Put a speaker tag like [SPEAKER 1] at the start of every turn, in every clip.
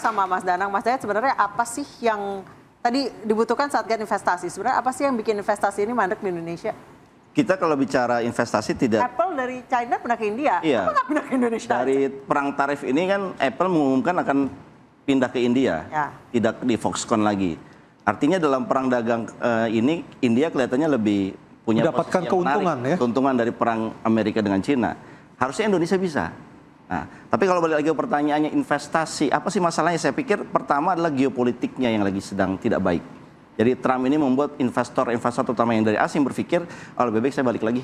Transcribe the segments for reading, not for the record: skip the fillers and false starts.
[SPEAKER 1] sama Mas Danang, Mas Dayat, sebenarnya apa sih yang tadi dibutuhkan saat investasi? Sebenarnya apa sih yang bikin investasi ini mandek di Indonesia?
[SPEAKER 2] Kita kalau bicara investasi tidak...
[SPEAKER 1] Apple dari China pindah ke India,
[SPEAKER 2] iya,
[SPEAKER 1] kenapa nggak pindah ke Indonesia?
[SPEAKER 2] Dari perang tarif ini kan Apple mengumumkan akan pindah ke India, tidak di Foxconn lagi. Artinya dalam perang dagang ini India kelihatannya lebih punya
[SPEAKER 3] mendapatkan keuntungan
[SPEAKER 2] menarik, keuntungan dari perang Amerika dengan Cina. Harusnya Indonesia bisa. Nah, tapi kalau balik lagi ke pertanyaannya investasi, apa sih masalahnya? Saya pikir pertama adalah geopolitiknya yang lagi sedang tidak baik. Jadi Trump ini membuat investor terutama yang dari asing berpikir, oh lebih baik saya balik lagi.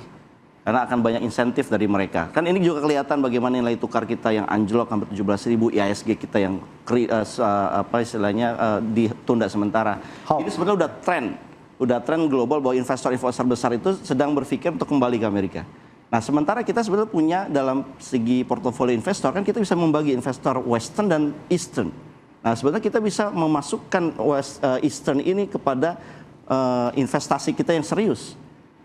[SPEAKER 2] Karena akan banyak insentif dari mereka. Kan ini juga kelihatan bagaimana nilai tukar kita yang anjlok hampir 17.000, IHSG kita yang ditunda sementara. Ini sebenarnya udah tren global bahwa investor-investor besar itu sedang berpikir untuk kembali ke Amerika. Nah, sementara kita sebenarnya punya dalam segi portofolio investor, kan kita bisa membagi investor Western dan Eastern. Nah, sebenarnya kita bisa memasukkan Eastern ini kepada investasi kita yang serius.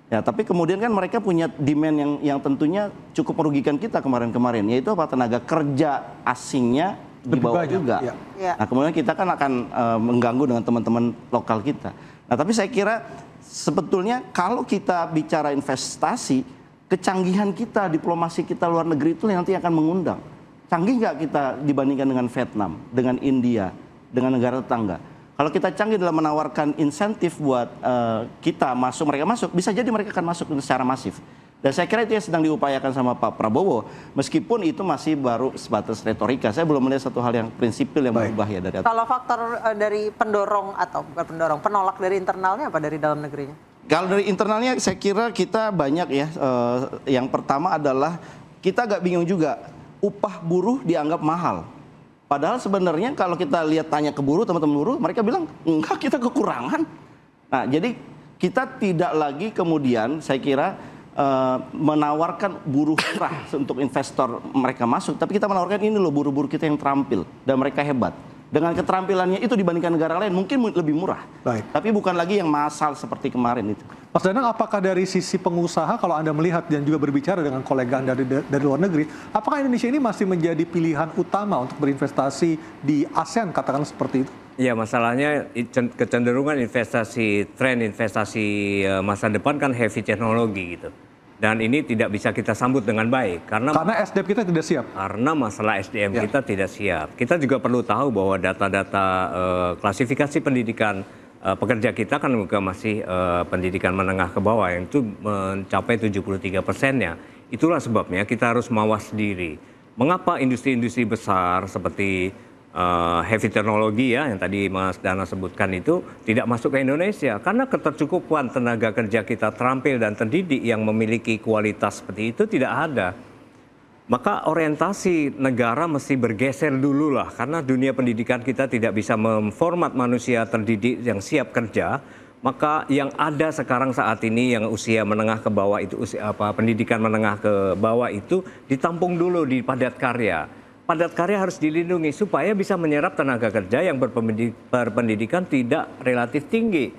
[SPEAKER 2] Ya, tapi kemudian kan mereka punya demand yang tentunya cukup merugikan kita kemarin-kemarin, yaitu apa? Tenaga kerja asingnya di bawah juga. Ya. Nah, kemudian kita kan akan mengganggu dengan teman-teman lokal kita. Nah, tapi saya kira sebetulnya kalau kita bicara investasi, kecanggihan kita, diplomasi kita luar negeri itu nanti akan mengundang. Canggih nggak kita dibandingkan dengan Vietnam, dengan India, dengan negara tetangga? Kalau kita canggih dalam menawarkan insentif buat kita masuk, mereka masuk, bisa jadi mereka akan masuk secara masif. Dan saya kira itu yang sedang diupayakan sama Pak Prabowo, meskipun itu masih baru sebatas retorika. Saya belum melihat satu hal yang prinsipil yang berubah ya dari atas.
[SPEAKER 1] Kalau faktor dari pendorong atau bukan pendorong, penolak dari internalnya apa dari dalam negerinya?
[SPEAKER 2] Kalau dari internalnya saya kira kita banyak ya. Yang pertama adalah kita agak bingung juga, upah buruh dianggap mahal. Padahal sebenarnya kalau kita lihat tanya ke buruh, teman-teman buruh, mereka bilang enggak, kita kekurangan. Nah, jadi kita tidak lagi kemudian saya kira menawarkan buruh murah untuk investor mereka masuk, tapi kita menawarkan ini loh buruh-buruh kita yang terampil dan mereka hebat. Dengan keterampilannya itu dibandingkan negara lain mungkin lebih murah. Tapi bukan lagi yang massal seperti kemarin itu.
[SPEAKER 3] Mas Danang, apakah dari sisi pengusaha kalau Anda melihat dan juga berbicara dengan kolega Anda dari luar negeri, apakah Indonesia ini masih menjadi pilihan utama untuk berinvestasi di ASEAN, katakanlah seperti itu?
[SPEAKER 4] Ya, masalahnya kecenderungan tren investasi masa depan kan heavy teknologi gitu. Dan ini tidak bisa kita sambut dengan baik karena
[SPEAKER 3] SDM kita tidak siap.
[SPEAKER 4] Karena masalah SDM kita tidak siap. Kita juga perlu tahu bahwa data-data klasifikasi pendidikan pekerja kita kan juga masih pendidikan menengah ke bawah yang itu mencapai 73%-nya. Itulah sebabnya kita harus mawas diri. Mengapa industri-industri besar seperti heavy teknologi ya yang tadi Mas Dana sebutkan itu tidak masuk ke Indonesia karena ketercukupan tenaga kerja kita terampil dan terdidik yang memiliki kualitas seperti itu tidak ada. Maka orientasi negara mesti bergeser dulu lah karena dunia pendidikan kita tidak bisa memformat manusia terdidik yang siap kerja. Maka yang ada sekarang saat ini yang usia menengah ke bawah itu pendidikan menengah ke bawah itu ditampung dulu di padat karya. Padat karya harus dilindungi supaya bisa menyerap tenaga kerja yang berpendidikan tidak relatif tinggi.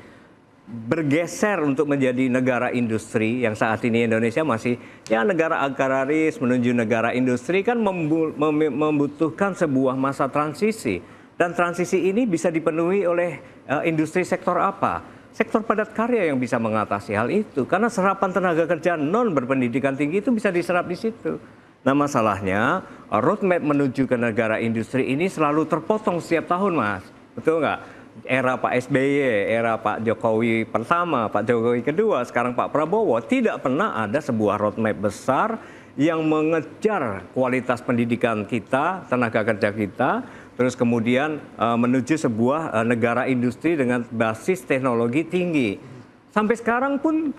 [SPEAKER 4] Bergeser untuk menjadi negara industri yang saat ini Indonesia masih ya negara agraris menuju negara industri kan membutuhkan sebuah masa transisi. Dan transisi ini bisa dipenuhi oleh industri sektor apa? Sektor padat karya yang bisa mengatasi hal itu. Karena serapan tenaga kerja non berpendidikan tinggi itu bisa diserap di situ. Nah, masalahnya roadmap menuju ke negara industri ini selalu terpotong setiap tahun, Mas. Betul nggak? Era Pak SBY, era Pak Jokowi pertama, Pak Jokowi kedua, sekarang Pak Prabowo, tidak pernah ada sebuah roadmap besar yang mengejar kualitas pendidikan kita, tenaga kerja kita, terus kemudian menuju sebuah negara industri dengan basis teknologi tinggi. Sampai sekarang pun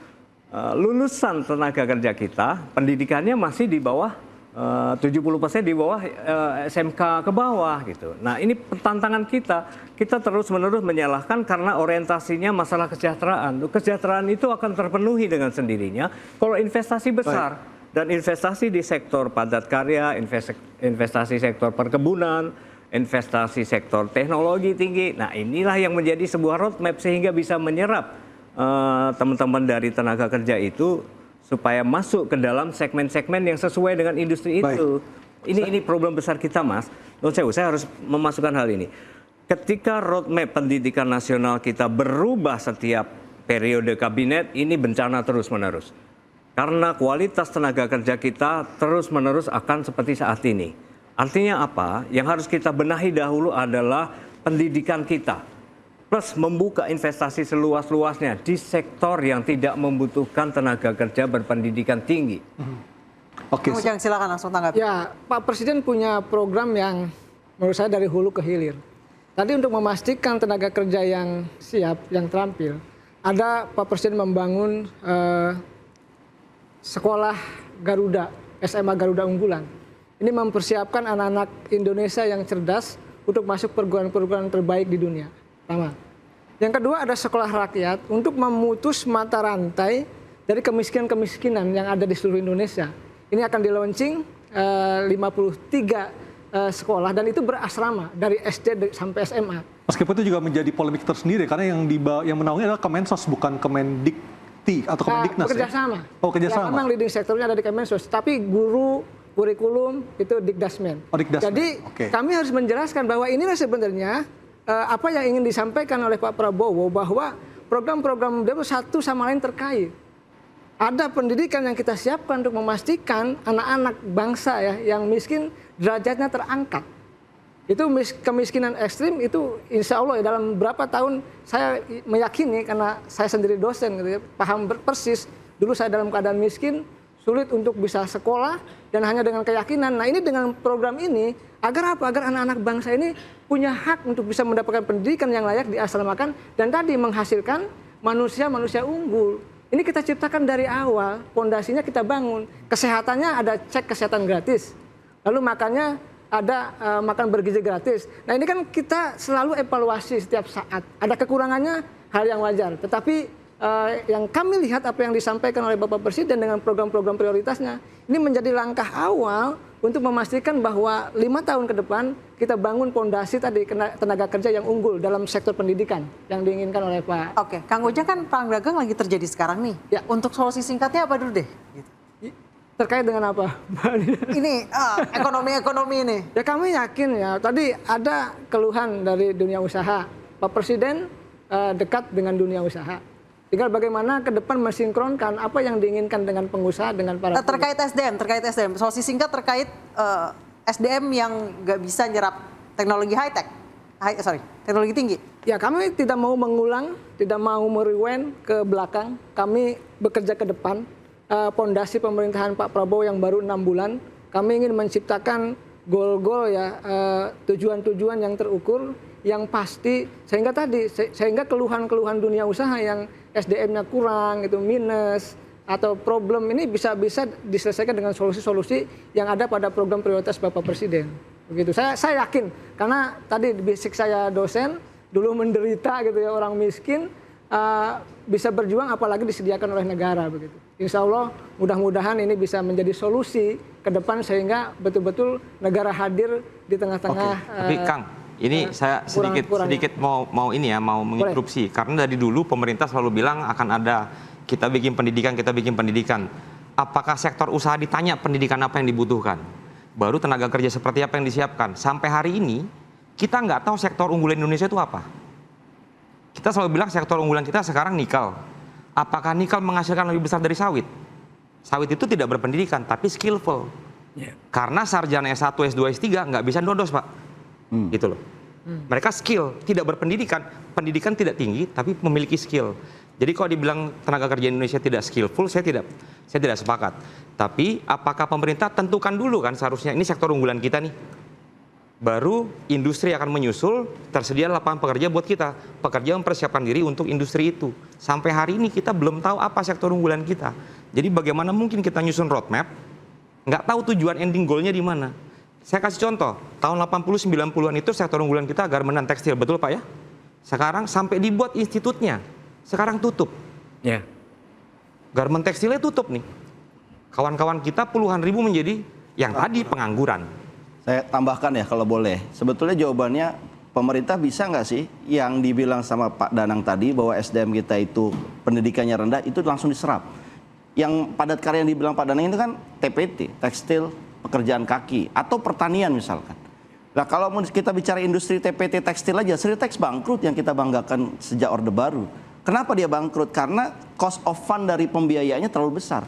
[SPEAKER 4] lulusan tenaga kerja kita, pendidikannya masih di bawah 70% di bawah SMK ke bawah gitu. Nah, ini tantangan kita. Kita terus-menerus menyalahkan karena orientasinya masalah kesejahteraan. Kesejahteraan itu akan terpenuhi dengan sendirinya kalau investasi besar. Dan investasi di sektor padat karya, investasi sektor perkebunan, investasi sektor teknologi tinggi. Nah, inilah yang menjadi sebuah roadmap sehingga bisa menyerap teman-teman dari tenaga kerja itu supaya masuk ke dalam segmen-segmen yang sesuai dengan industri itu. Ini problem besar kita, Mas. Saya harus memasukkan hal ini. Ketika roadmap pendidikan nasional kita berubah setiap periode kabinet, ini bencana terus-menerus. Karena kualitas tenaga kerja kita terus-menerus akan seperti saat ini. Artinya apa? Yang harus kita benahi dahulu adalah pendidikan kita. Plus membuka investasi seluas-luasnya di sektor yang tidak membutuhkan tenaga kerja berpendidikan tinggi.
[SPEAKER 3] Oke.
[SPEAKER 1] Kang Ujang silakan langsung tanggapi.
[SPEAKER 5] Ya, Pak Presiden punya program yang menurut saya dari hulu ke hilir. Tadi untuk memastikan tenaga kerja yang siap, yang terampil, ada Pak Presiden membangun sekolah Garuda, SMA Garuda Unggulan. Ini mempersiapkan anak-anak Indonesia yang cerdas untuk masuk perguruan-perguruan terbaik di dunia. Pertama. Yang kedua ada sekolah rakyat untuk memutus mata rantai dari kemiskinan-kemiskinan yang ada di seluruh Indonesia. Ini akan di launching 53 sekolah dan itu berasrama dari SD sampai SMA.
[SPEAKER 3] Meskipun itu juga menjadi polemik tersendiri karena yang menaungi adalah Kemensos bukan Kemendikti atau Kemendiknas.
[SPEAKER 5] Bekerja sama.
[SPEAKER 3] Oh, kerja sama.
[SPEAKER 5] Ya, memang leading sektornya ada di Kemensos, tapi guru kurikulum itu Dikdasmen.
[SPEAKER 3] Oh, Dikdasmen.
[SPEAKER 5] Jadi kami harus menjelaskan bahwa inilah sebenarnya apa yang ingin disampaikan oleh Pak Prabowo bahwa program-program itu satu sama lain terkait. Ada pendidikan yang kita siapkan untuk memastikan anak-anak bangsa ya yang miskin derajatnya terangkat. Itu kemiskinan ekstrim itu insya Allah ya dalam berapa tahun saya meyakini karena saya sendiri dosen gitu ya, paham persis. Dulu saya dalam keadaan miskin, sulit untuk bisa sekolah dan hanya dengan keyakinan. Nah ini dengan program ini agar apa? Agar anak-anak bangsa ini punya hak untuk bisa mendapatkan pendidikan yang layak diasramakan dan tadi menghasilkan manusia-manusia unggul. Ini kita ciptakan dari awal, pondasinya kita bangun. Kesehatannya ada cek kesehatan gratis. Lalu makannya ada makan bergizi gratis. Nah ini kan kita selalu evaluasi setiap saat. Ada kekurangannya hal yang wajar. Tetapi yang kami lihat apa yang disampaikan oleh Bapak Presiden dengan program-program prioritasnya. Ini menjadi langkah awal untuk memastikan bahwa 5 tahun ke depan kita bangun pondasi tadi tenaga kerja yang unggul dalam sektor pendidikan yang diinginkan oleh Pak.
[SPEAKER 1] Oke, Kang Ujang kan perang dagang lagi terjadi sekarang nih.
[SPEAKER 5] Ya.
[SPEAKER 1] Untuk solusi singkatnya apa dulu deh? Gitu.
[SPEAKER 5] Terkait dengan apa?
[SPEAKER 1] Ini ekonomi ini.
[SPEAKER 5] Ya kami yakin ya, tadi ada keluhan dari dunia usaha. Pak Presiden dekat dengan dunia usaha. Tinggal bagaimana ke depan mensinkronkan apa yang diinginkan dengan pengusaha dengan para
[SPEAKER 1] terkait SDM, solusi singkat terkait SDM yang nggak bisa nyerap teknologi high-tech, teknologi tinggi.
[SPEAKER 5] Ya kami tidak mau mengulang, tidak mau merewind ke belakang. Kami bekerja ke depan. Pondasi pemerintahan Pak Prabowo yang baru 6 bulan, kami ingin menciptakan goal-goal ya, tujuan-tujuan yang terukur, yang pasti sehingga keluhan-keluhan dunia usaha yang SDM-nya kurang, itu minus atau problem ini bisa diselesaikan dengan solusi-solusi yang ada pada program prioritas Bapak Presiden. Begitu. Saya yakin karena tadi basic saya dosen, dulu menderita gitu ya orang miskin bisa berjuang apalagi disediakan oleh negara begitu. Insya Allah mudah-mudahan ini bisa menjadi solusi ke depan sehingga betul-betul negara hadir di tengah-tengah.
[SPEAKER 6] Tapi Kang, ini saya sedikit mau menginterupsi karena dari dulu pemerintah selalu bilang akan ada kita bikin pendidikan. Apakah sektor usaha ditanya pendidikan apa yang dibutuhkan? Baru tenaga kerja seperti apa yang disiapkan. Sampai hari ini kita nggak tahu sektor unggulan Indonesia itu apa. Kita selalu bilang sektor unggulan kita sekarang nikel. Apakah nikel menghasilkan lebih besar dari sawit? Sawit itu tidak berpendidikan tapi skillful. Karena sarjana S1, S2, S3 nggak bisa dodos Pak. Gitu loh. Mereka skill, tidak berpendidikan. Pendidikan tidak tinggi tapi memiliki skill. Jadi kalau dibilang tenaga kerja Indonesia tidak skillful, saya tidak sepakat. Tapi apakah pemerintah tentukan dulu kan seharusnya ini sektor unggulan kita nih. Baru industri akan menyusul, tersedia lapangan pekerja buat kita. Pekerja mempersiapkan diri untuk industri itu. Sampai hari ini kita belum tahu apa sektor unggulan kita. Jadi bagaimana mungkin kita nyusun roadmap, nggak tahu tujuan ending goalnya di mana. Saya kasih contoh, tahun 80-90-an itu sektor unggulan kita garmen dan tekstil, betul Pak ya? Sekarang sampai dibuat institutnya, sekarang tutup.
[SPEAKER 4] Ya.
[SPEAKER 6] Garmen tekstilnya tutup nih. Kawan-kawan kita puluhan ribu menjadi yang tadi pengangguran.
[SPEAKER 2] Saya tambahkan ya kalau boleh. Sebetulnya jawabannya pemerintah bisa nggak sih yang dibilang sama Pak Danang tadi bahwa SDM kita itu pendidikannya rendah itu langsung diserap. Yang padat karya yang dibilang Pak Danang itu kan TPT, tekstil, pekerjaan kaki atau pertanian misalkan. Nah kalau kita bicara industri TPT tekstil aja, Sritex bangkrut yang kita banggakan sejak Orde Baru. Kenapa dia bangkrut? Karena cost of fund dari pembiayaannya terlalu besar.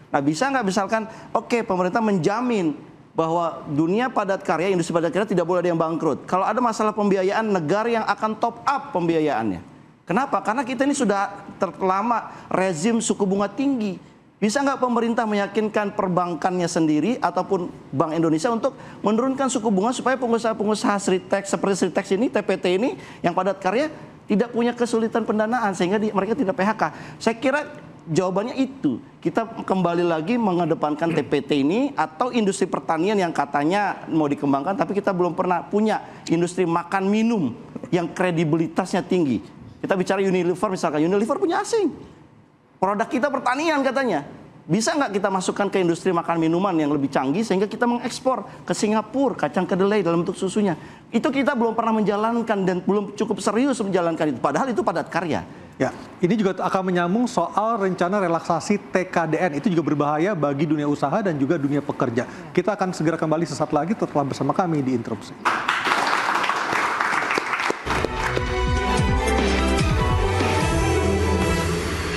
[SPEAKER 2] Nah bisa nggak misalkan, oke, pemerintah menjamin bahwa dunia padat karya, industri padat karya tidak boleh ada yang bangkrut. Kalau ada masalah pembiayaan, negara yang akan top up pembiayaannya. Kenapa? Karena kita ini sudah terlama rezim suku bunga tinggi. Bisa nggak pemerintah meyakinkan perbankannya sendiri ataupun Bank Indonesia untuk menurunkan suku bunga supaya pengusaha-pengusaha Sritex seperti Sritex ini, TPT ini yang padat karya tidak punya kesulitan pendanaan sehingga mereka tidak PHK. Saya kira jawabannya itu. Kita kembali lagi mengedepankan TPT ini atau industri pertanian yang katanya mau dikembangkan tapi kita belum pernah punya industri makan minum yang kredibilitasnya tinggi. Kita bicara Unilever misalkan, Unilever punya asing. Produk kita pertanian katanya. Bisa nggak kita masukkan ke industri makan minuman yang lebih canggih sehingga kita mengekspor ke Singapura kacang kedelai dalam bentuk susunya. Itu kita belum pernah menjalankan dan belum cukup serius menjalankan itu. Padahal itu padat karya.
[SPEAKER 3] Ya, ini juga akan menyambung soal rencana relaksasi TKDN. Itu juga berbahaya bagi dunia usaha dan juga dunia pekerja. Kita akan segera kembali sesaat lagi, tetaplah bersama kami di Interupsi.